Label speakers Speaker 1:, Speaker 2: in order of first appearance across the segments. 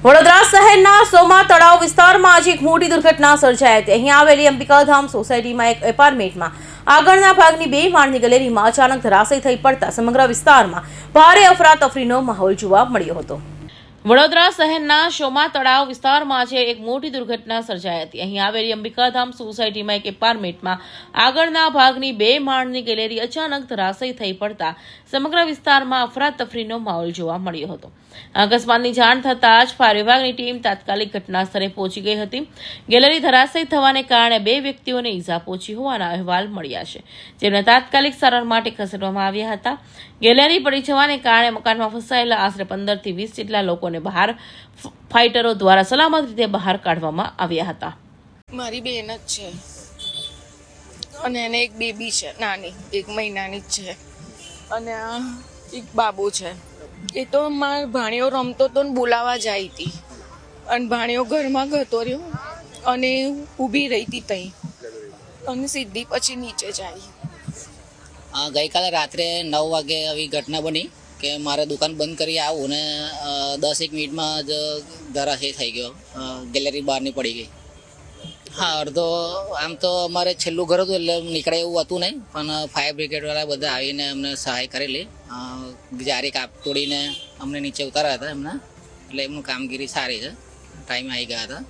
Speaker 1: વડોદરા શહેરના સોમા તળાવ વિસ્તારમાં આજે એક મોટી દુર્ઘટના સર્જાઈ હતી। અહીં આવેલી અંબિકાધામ સોસાયટીમાં એક એપાર્ટમેન્ટમાં આગળના ભાગની 2 માળની ગેલેરીમાં અચાનક ધરાશયી થઈ પડતા સમગ્ર વિસ્તારમાં ભારે અફરાતફરીનો માહોલ જોવા મળ્યો હતો। વડોદરા શહેરના સોમા તળાવ વિસ્તારમાં આજે એક મોટી દુર્ઘટના સર્જાઈ હતી। અહીં આવેલી અંબિકાધામ સોસાયટીમાં એક એપાર્ટમેન્ટમાં આગળના ભાગની 2 માળની ગેલેરી અચાનક ધરાશયી થઈ પડતા સમગ્ર વિસ્તારમાં અફરાતફરીનો માહોલ જોવા મળ્યો હતો। અકસ્માતની જાણ થતાં જ ફાયર વિભાગની ટીમ તાત્કાલિક ઘટના સ્થળે પહોંચી ગઈ હતી। ગેલેરી ધરાશયી થવાને કારણે 2 વ્યક્તિઓને ઈજા પહોંચી હોવાના અહેવાલ મળ્યા છે, જેમને તાત્કાલિક સારવાર માટે ખસેડવામાં આવ્યા હતા। ગેલેરી પડી જવાને કારણે મકાનમાં ફસાયેલા આશરે 15 થી 20 જેટલા લોકોને બહાર ફાઇટરો દ્વારા સલામત રીતે બહાર કાઢવામાં આવ્યા હતા।
Speaker 2: મારી બેન જ છે અને એને એક બેબી છે, નાની 1 મહિનાની જ છે, અને એક બાબુ છે। એ તો મારો ભાણિયો રમતો તો ને બોલાવા જાય હતી, અને ભાણિયો ઘરમાં ગતો રહ્યો અને ઊભી રહી હતી ત્યાં, અને સીધી પછી નીચે જાય।
Speaker 3: ગઈકાલે રાત્રે 9 વાગે આવી ઘટના બની કે મારે દુકાન બંધ કરી આવું ને 10-1 મિનિટમાં જ ધરાશયી થઈ ગયો, ગેલેરી બહારની પડી ગઈ। હા, અડધો આમ તો અમારે છેલ્લું ઘર હતું એટલે નીકળે એવું હતું નહીં, પણ ફાયર બ્રિગેડવાળા બધા આવીને અમને સહાય કરેલી। જારી કાપ તોડીને અમને નીચે ઉતાર્યા હતા એમના, એટલે એમનું કામગીરી સારી છે, ટાઈમે આવી ગયા હતા।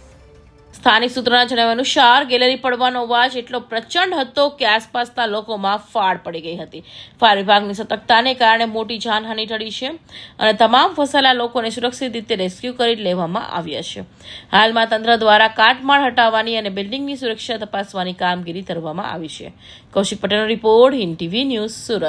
Speaker 1: સ્થાનિક સૂત્રોના જણાવ્યા અનુસાર ગેલેરી પડવાનો અવાજ એટલો પ્રચંડ હતો કે આસપાસના લોકોમાં ફાડ પડી ગઈ હતી। ફાયર વિભાગની સતર્કતાને કારણે મોટી જાનહાનિ ટળી છે અને તમામ ફસાયેલા લોકોને સુરક્ષિત રીતે રેસ્ક્યુ કરી લેવામાં આવ્યા છે। હાલમાં તંત્ર દ્વારા કાટમાળ હટાવવાની અને બિલ્ડિંગની સુરક્ષા તપાસવાની કામગીરી કરવામાં આવી છે। કૌશિક પટેલનો report, Hind TV news, Surat.